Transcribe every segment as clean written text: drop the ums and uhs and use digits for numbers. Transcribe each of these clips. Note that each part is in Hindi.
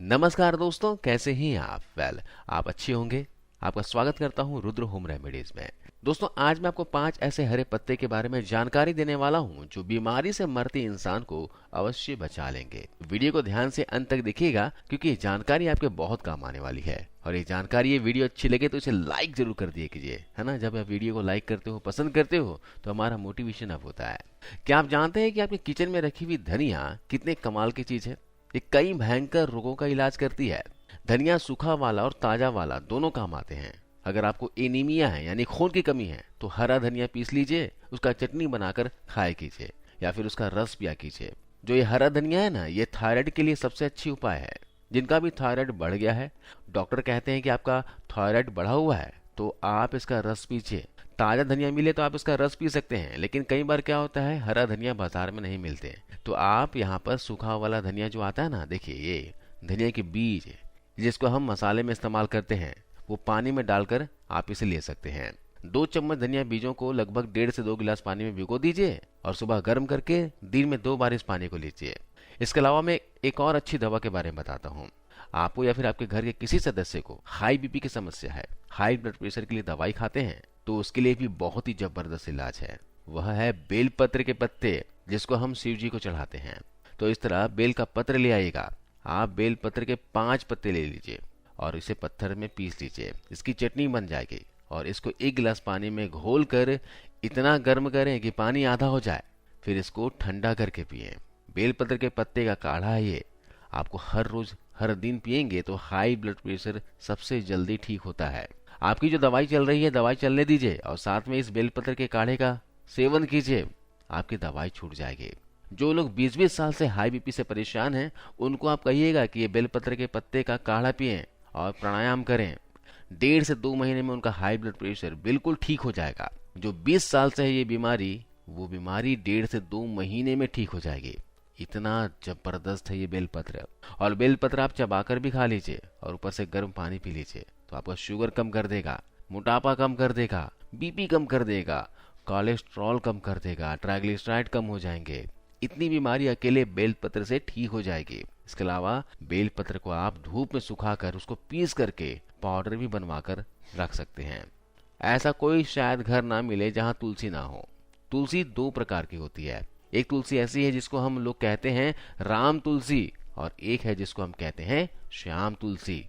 नमस्कार दोस्तों, कैसे हैं आप? आप अच्छे होंगे। आपका स्वागत करता हूं रुद्र होम रेमेडीज में। दोस्तों, आज मैं आपको 5 ऐसे हरे पत्ते के बारे में जानकारी देने वाला हूं जो बीमारी से मरते इंसान को अवश्य बचा लेंगे। वीडियो को ध्यान से अंत तक देखिएगा क्योंकि ये जानकारी आपके बहुत काम आने वाली है। और ये वीडियो अच्छी लगे तो इसे लाइक जरूर कर दिया कीजिए, है ना। जब आप वीडियो को लाइक करते हो, पसंद करते हो, तो हमारा मोटिवेशन अप होता है। क्या आप जानते हैं कि आपके किचन में रखी हुई धनिया कितने कमाल की चीज है? ये कई भयंकर रोगों का इलाज करती है। धनिया सूखा वाला और ताजा वाला दोनों काम आते हैं। अगर आपको एनीमिया है यानी खून की कमी है तो हरा धनिया पीस लीजिए, उसका चटनी बनाकर खाया कीजिए या फिर उसका रस पिया कीजिए। जो ये हरा धनिया है ना, ये थायराइड के लिए सबसे अच्छी उपाय है। जिनका भी थायराइड बढ़ गया है, डॉक्टर कहते हैं कि आपका थायराइड बढ़ा हुआ है, तो आप इसका रस पीजिए। ताजा धनिया मिले तो आप इसका रस पी सकते हैं, लेकिन कई बार क्या होता है, हरा धनिया बाजार में नहीं मिलते। तो आप यहाँ पर सूखा वाला धनिया जो आता है ना, देखिए ये धनिया के बीज जिसको हम मसाले में इस्तेमाल करते हैं, वो पानी में डालकर आप इसे ले सकते हैं। 2 चम्मच धनिया बीजों को लगभग 1.5 से 2 गिलास पानी में भिगो दीजिए और सुबह गर्म करके दिन में 2 बार इस पानी को लीजिए। इसके अलावा मैं एक और अच्छी दवा के बारे में बताता हूँ। आपको या फिर आपके घर के किसी सदस्य को हाई बीपी की समस्या है, हाई ब्लड प्रेशर के लिए दवाई खाते हैं, तो उसके लिए भी बहुत ही जबरदस्त इलाज है। वह है बेलपत्र के पत्ते, जिसको हम शिव जी को चढ़ाते हैं। तो इस तरह बेल का पत्र ले आइएगा। आप बेल पत्र के 5 पत्ते ले लीजिए और इसे पत्थर में पीस लीजिए। इसकी चटनी बन जाएगी और इसको 1 गिलास पानी में घोल कर इतना गर्म करें कि पानी आधा हो जाए, फिर इसको ठंडा करके पिए। बेलपत्र के पत्ते का काढ़ा है ये। आपको हर रोज हर दिन पिएंगे तो हाई ब्लड प्रेशर सबसे जल्दी ठीक होता है। आपकी जो दवाई चल रही है, दवाई चलने दीजिए और साथ में इस बेलपत्र के काढ़े का सेवन कीजिए। आपकी दवाई छूट जाएगी। जो लोग 20-20 साल से हाई बीपी से परेशान हैं, उनको आप कहिएगा कि ये बेलपत्र के पत्ते का काढ़ा पिएं और प्राणायाम करें। 1.5 से 2 महीने में उनका हाई ब्लड प्रेशर बिल्कुल ठीक हो जाएगा। जो 20 साल से है ये बीमारी, वो बीमारी 1.5 से 2 महीने में ठीक हो जाएगी। इतना जबरदस्त है ये बेलपत्र। और बेलपत्र आप चबाकर भी खा लीजिए और ऊपर से गर्म पानी पी लीजिए, तो आपका शुगर कम कर देगा, मोटापा कम कर देगा, बीपी कम कर देगा, कोलेस्ट्रॉल कम कर देगा, ट्राइग्लिसराइड कम हो जाएंगे। इतनी बीमारी अकेले बेलपत्र से ठीक हो जाएगी। इसके अलावा बेलपत्र को आप धूप में सुखाकर उसको पीस करके पाउडर भी बनवाकर रख सकते हैं। ऐसा कोई शायद घर ना मिले जहां तुलसी ना हो। तुलसी 2 प्रकार की होती है। एक तुलसी ऐसी है जिसको हम लोग कहते हैं राम तुलसी, और एक है जिसको हम कहते हैं श्याम तुलसी।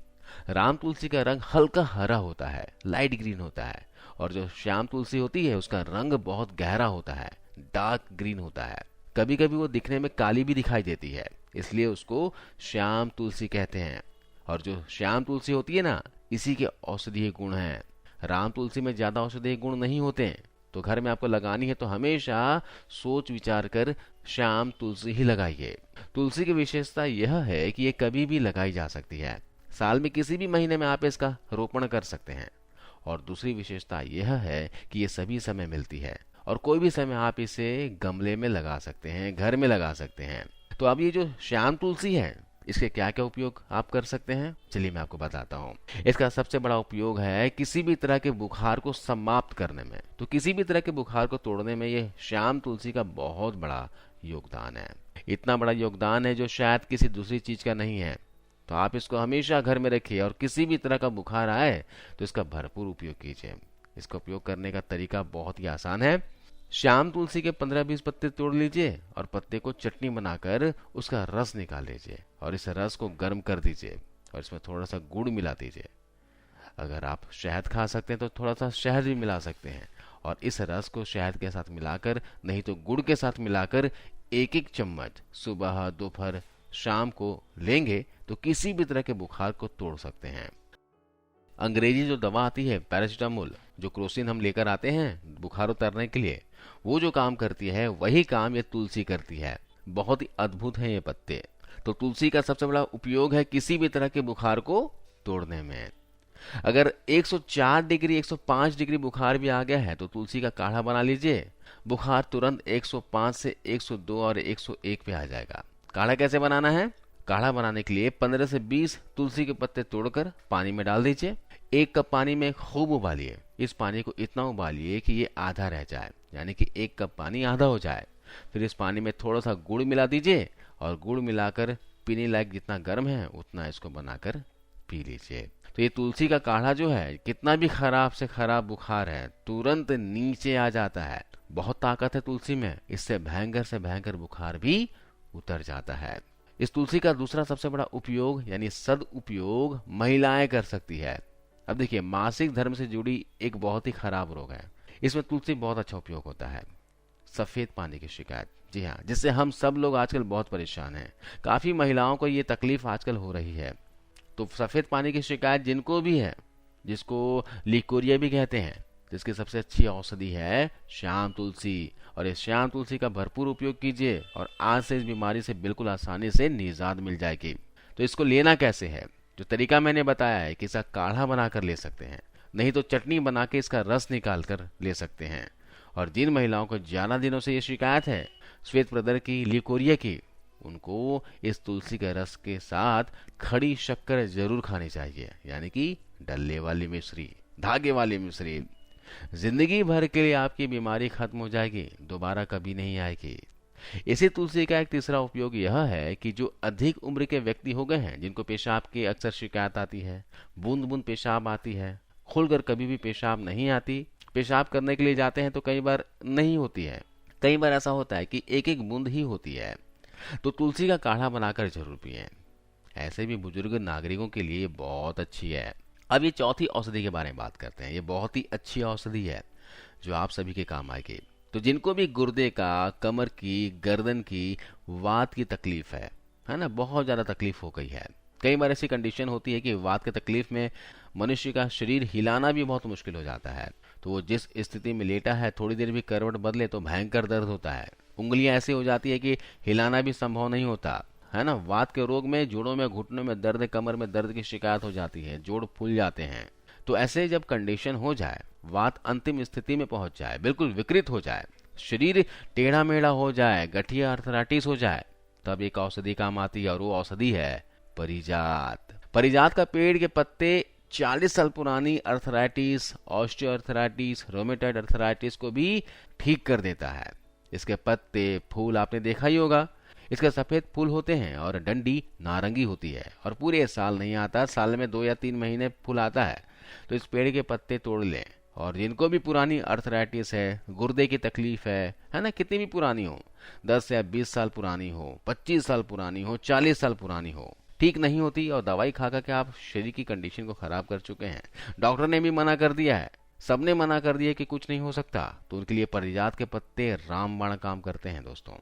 राम तुलसी का रंग हल्का हरा होता है, लाइट ग्रीन होता है, और जो श्याम तुलसी होती है उसका रंग बहुत गहरा होता है, डार्क ग्रीन होता है। कभी कभी वो दिखने में काली भी दिखाई देती है, इसलिए उसको श्याम तुलसी कहते हैं। और जो श्याम तुलसी होती है ना, इसी के औषधीय गुण हैं। राम तुलसी में ज्यादा औषधीय गुण नहीं होते हैं। तो घर में आपको लगानी है तो हमेशा सोच विचार कर श्याम तुलसी ही लगाइए। तुलसी की विशेषता यह है कि ये कभी भी लगाई जा सकती है। साल में किसी भी महीने में आप इसका रोपण कर सकते हैं। और दूसरी विशेषता यह है कि ये सभी समय मिलती है और कोई भी समय आप इसे गमले में लगा सकते हैं, घर में लगा सकते हैं। तो अब ये जो श्याम तुलसी है, इसके क्या क्या उपयोग आप कर सकते हैं, चलिए मैं आपको बताता हूँ। इसका सबसे बड़ा उपयोग है किसी भी तरह के बुखार को समाप्त करने में। तो किसी भी तरह के बुखार को तोड़ने में ये श्याम तुलसी का बहुत बड़ा योगदान है। इतना बड़ा योगदान है जो शायद किसी दूसरी चीज का नहीं है। तो आप इसको हमेशा घर में रखिए और किसी भी तरह का बुखार आए तो इसका भरपूर उपयोग कीजिए। इसका उपयोग करने का तरीका बहुत ही आसान है। श्याम तुलसी के 15-20 पत्ते तोड़ लीजिए और पत्ते को चटनी बनाकर उसका रस निकाल लीजिए और इस रस को गर्म कर दीजिए और इसमें थोड़ा सा गुड़ मिला दीजिए। अगर आप शहद खा सकते हैं तो थोड़ा सा शहद भी मिला सकते हैं। और इस रस को शहद के साथ मिलाकर, नहीं तो गुड़ के साथ मिलाकर 1-1 चम्मच सुबह, दोपहर, शाम को लेंगे तो किसी भी तरह के बुखार को तोड़ सकते हैं। अंग्रेजी जो दवा आती है पैरासिटामोल, जो क्रोसिन हम लेकर आते हैं बुखार उतरने के लिए, वो जो काम करती है वही काम ये तुलसी करती है। बहुत ही अद्भुत है ये पत्ते। तो तुलसी का सबसे बड़ा उपयोग है किसी भी तरह के बुखार को तोड़ने में। अगर 104 डिग्री 105 डिग्री बुखार भी आ गया है तो तुलसी का काढ़ा बना लीजिए। बुखार तुरंत 105 से 102 और 101 पे आ जाएगा। काढ़ा कैसे बनाना है? काढ़ा बनाने के लिए 15 से 20 तुलसी के पत्ते तोड़कर पानी में डाल दीजिए। 1 कप पानी में खूब उबालिए। इस पानी को इतना उबालिए कि ये आधा रह जाए, यानी कि 1 कप पानी आधा हो जाए। फिर इस पानी में थोड़ा सा गुड़ मिला दीजिए और गुड़ मिलाकर पीने लायक जितना गर्म है उतना इसको बनाकर पी लीजिए। तो ये तुलसी का काढ़ा जो है, कितना भी खराब से खराब बुखार है तुरंत नीचे आ जाता है। बहुत ताकत है तुलसी में, इससे भयंकर से भयंकर बुखार भी उतर जाता है। इस तुलसी का दूसरा सबसे बड़ा उपयोग यानी सदुपयोग महिलाएं कर सकती है। अब देखिए, मासिक धर्म से जुड़ी एक बहुत ही खराब रोग है, इसमें तुलसी बहुत अच्छा उपयोग होता है। सफेद पानी की शिकायत, जी हाँ, जिससे हम सब लोग आजकल बहुत परेशान हैं। काफी महिलाओं को ये तकलीफ आजकल हो रही है। तो सफेद पानी की शिकायत जिनको भी है, जिसको लिकोरिया भी कहते हैं, जिसकी सबसे अच्छी औषधि है श्याम तुलसी। और इस श्याम तुलसी का भरपूर उपयोग कीजिए और आज से इस बीमारी से बिल्कुल आसानी से निजात मिल जाएगी। तो इसको लेना कैसे है, जो तरीका मैंने बताया है कि इसका काढ़ा बनाकर ले सकते हैं, नहीं तो चटनी बना के इसका रस निकाल कर ले सकते हैं। और जिन महिलाओं को ज्यादा दिनों से ये शिकायत है श्वेत प्रदर की, लिकोरिया की, उनको इस तुलसी के रस के साथ खड़ी शक्कर जरूर खानी चाहिए, यानी कि डल्ले वाली मिश्री, धागे वाली मिश्री। जिंदगी भर के लिए आपकी बीमारी खत्म हो जाएगी, दोबारा कभी नहीं आएगी। इसी तुलसी का एक तीसरा उपयोग यह है कि जो अधिक उम्र के व्यक्ति हो गए हैं, जिनको पेशाब की अक्सर शिकायत आती है, बूंद बूंद पेशाब आती है, खुलकर कभी भी पेशाब नहीं आती, पेशाब करने के लिए जाते हैं तो कई बार नहीं होती है, कई बार ऐसा होता है कि एक एक बूंद ही होती है, तो तुलसी का काढ़ा बनाकर जरूर पिएं। ऐसे भी बुजुर्ग नागरिकों के लिए बहुत अच्छी है। अब ये चौथी औषधि के बारे में बात करते हैं। ये बहुत ही अच्छी औषधि है जो आप सभी के काम आएगी। तो जिनको भी गुर्दे का, कमर की, गर्दन की, वात की तकलीफ है ना, बहुत ज्यादा तकलीफ हो गई है। कई बार ऐसी कंडीशन होती है कि वात की तकलीफ में मनुष्य का शरीर हिलाना भी बहुत मुश्किल हो जाता है। तो वो जिस स्थिति में लेटा है, थोड़ी देर भी करवट बदले तो भयंकर दर्द होता है। उंगलियां ऐसी हो जाती है कि हिलाना भी संभव नहीं होता है ना। वात के रोग में जोड़ों में, घुटनों में दर्द, कमर में दर्द की शिकायत हो जाती है, जोड़ फूल जाते हैं। तो ऐसे जब कंडीशन हो जाए, वात अंतिम स्थिति में पहुंच जाए, बिल्कुल विकृत हो जाए, शरीर टेढ़ा मेढ़ा हो जाए, गठिया अर्थराइटिस हो जाए, तब एक औषधि काम आती है और वो औषधि है परिजात। परिजात का पेड़ के पत्ते 40 साल पुरानी arthritis, osteo arthritis, rheumatoid arthritis को भी ठीक कर देता है। इसके पत्ते, फूल आपने देखा ही होगा। इसके सफेद फूल होते हैं और डंडी नारंगी होती है और पूरे साल नहीं आता, साल में 2 या 3 महीने फूल आता है। तो इस पेड़ के पत्ते तोड़ लें। और जिनको भी पुरानी अर्थराइटिस है, गुर्दे की तकलीफ है ना, कितनी भी पुरानी हो, 10 या 20 साल पुरानी हो, 25 साल पुरानी हो, 40 साल पुरानी हो, ठीक नहीं होती और दवाई खा कर के आप शरीर की कंडीशन को खराब कर चुके हैं, डॉक्टर ने भी मना कर दिया है, सबने मना कर दिया कि कुछ नहीं हो सकता, तो उनके लिए परिजात के पत्ते रामबाण काम करते हैं। दोस्तों,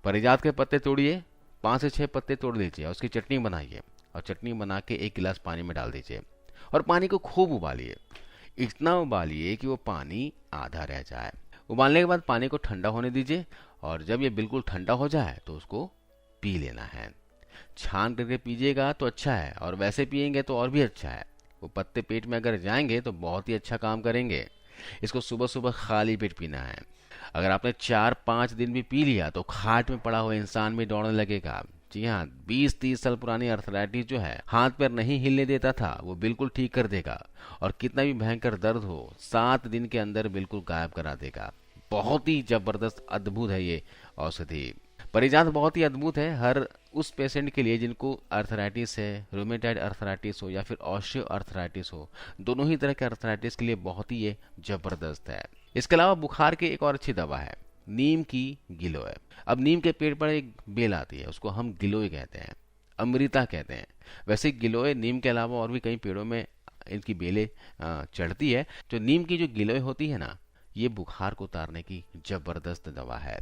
परिजात के पत्ते तोड़िए, 5 से 6 पत्ते तोड़ लीजिए और उसकी चटनी बनाइए और चटनी बना के 1 गिलास पानी में डाल दीजिए और पानी को खूब उबालिए। इतना उबालिए कि वो पानी आधा रह जाए। उबालने के बाद पानी को ठंडा होने दीजिए और जब ये बिल्कुल ठंडा हो जाए तो उसको पी लेना है। छान करके पीजिएगा तो अच्छा है और वैसे पिएंगे तो और भी अच्छा है। वो पत्ते पेट में अगर जाएंगे तो बहुत ही अच्छा काम करेंगे। इसको सुबह सुबह खाली पेट पीना है। अगर आपने 4-5 दिन भी पी लिया तो खाट में पड़ा हुआ इंसान भी दौड़ने लगेगा। जी हाँ, 20-30 साल पुरानी अर्थराइटिस जो है, हाथ पैर नहीं हिलने देता था, वो बिल्कुल ठीक कर देगा और कितना भी भयंकर दर्द हो 7 दिन के अंदर बिल्कुल गायब करा देगा। बहुत ही जबरदस्त अद्भुत है ये औषधि। परिजात बहुत ही अद्भुत है हर उस पेशेंट के लिए जिनको अर्थराइटिस है, रोमेटॉइड अर्थराइटिस हो या फिर ऑस्टियो अर्थराइटिस हो, दोनों ही तरह के अर्थराइटिस के लिए बहुत ही ये जबरदस्त है। इसके अलावा बुखार की एक और अच्छी दवा है नीम की गिलोय। अब नीम के पेड़ पर एक बेल आती है, उसको हम गिलोय कहते हैं, अमृता कहते हैं। वैसे गिलोय नीम के अलावा और भी कई पेड़ों में इनकी बेलें चढ़ती है। तो नीम की जो गिलोय होती है ना, ये बुखार को उतारने की जबरदस्त दवा है।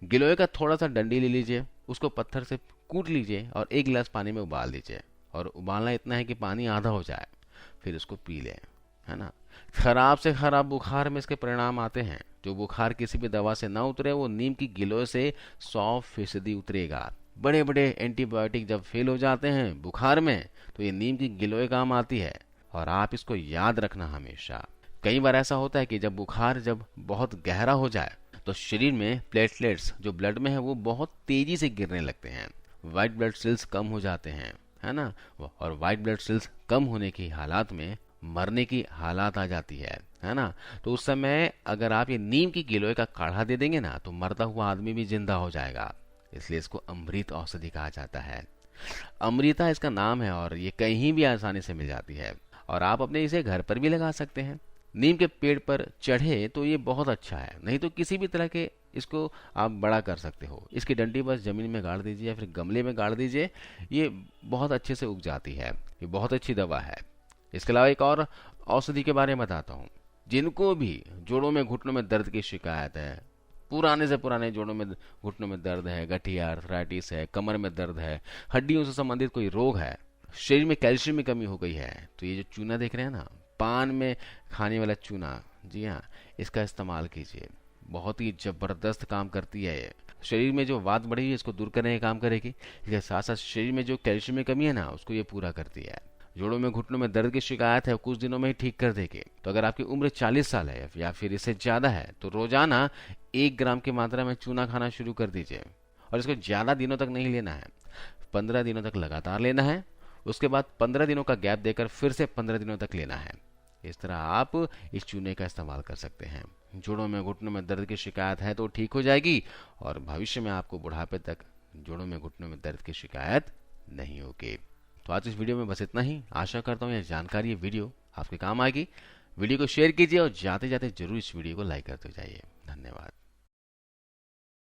गिलोय का थोड़ा सा डंडी ले लीजिए, उसको पत्थर से कूट लीजिए और 1 गिलास पानी में उबाल दीजिए और उबालना इतना है कि पानी आधा हो जाए, फिर उसको पी लें, है ना। खराब से खराब बुखार में इसके परिणाम आते हैं। जो बुखार किसी भी दवा से ना उतरे वो नीम की गिलोय से 100% उतरेगा। बड़े बड़े एंटीबायोटिक जब फेल हो जाते हैं बुखार में तो ये नीम की गिलोय काम आती है और आप इसको याद रखना हमेशा। कई बार ऐसा होता है कि जब बुखार जब बहुत गहरा हो जाए तो शरीर में प्लेटलेट्स जो ब्लड में है वो बहुत तेजी से गिरने लगते हैं, व्हाइट ब्लड सेल्स कम हो जाते हैं, है ना। और व्हाइट ब्लड सेल्स कम होने की हालात में मरने की हालात आ जाती है ना। तो उस समय अगर आप ये नीम की गिलोय का काढ़ा दे देंगे ना तो मरता हुआ आदमी भी जिंदा हो जाएगा। इसलिए इसको अमृत औषधि कहा जाता है। अमृता इसका नाम है और ये कहीं भी आसानी से मिल जाती है और आप अपने इसे घर पर भी लगा सकते हैं। नीम के पेड़ पर चढ़े तो ये बहुत अच्छा है, नहीं तो किसी भी तरह के इसको आप बड़ा कर सकते हो। इसकी डंडी बस जमीन में गाड़ दीजिए या फिर गमले में गाड़ दीजिए, ये बहुत अच्छे से उग जाती है। ये बहुत अच्छी दवा है। इसके अलावा एक और औषधि के बारे में बताता हूँ। जिनको भी जोड़ों में घुटनों में दर्द की शिकायत है, पुराने से पुराने जोड़ों में घुटनों में दर्द है, गठिया आर्थराइटिस है, कमर में दर्द है, हड्डियों से संबंधित कोई रोग है, शरीर में कैल्शियम की कमी हो गई है, तो ये जो चूना देख रहे हैं ना, पान में खाने वाला चूना, जी हाँ, इसका इस्तेमाल कीजिए। बहुत ही जबरदस्त काम करती है ये। शरीर में जो वात बढ़ी है इसको दूर करने का काम करेगी। इसके साथ साथ शरीर में जो कैल्शियम की कमी है ना, उसको ये पूरा करती है। जोड़ों में घुटनों में दर्द की शिकायत है, कुछ दिनों में ही ठीक कर देगी। तो अगर आपकी उम्र 40 साल है या फिर इससे ज्यादा है तो रोजाना 1 ग्राम की मात्रा में चूना खाना शुरू कर दीजिए। और इसको ज्यादा दिनों तक नहीं लेना है, 15 दिनों तक लगातार लेना है। उसके बाद 15 दिनों का गैप देकर फिर से 15 दिनों तक लेना है। इस तरह आप इस चूने का इस्तेमाल कर सकते हैं। जोड़ों में घुटनों में दर्द की शिकायत है तो ठीक हो जाएगी और भविष्य में आपको बुढ़ापे तक जोड़ों में घुटनों में दर्द की शिकायत नहीं होगी। तो आज इस वीडियो में बस इतना ही। आशा करता हूँ यह जानकारी, ये वीडियो आपके काम आएगी। वीडियो को शेयर कीजिए और जाते जाते जरूर इस वीडियो को लाइक करते जाइए। धन्यवाद।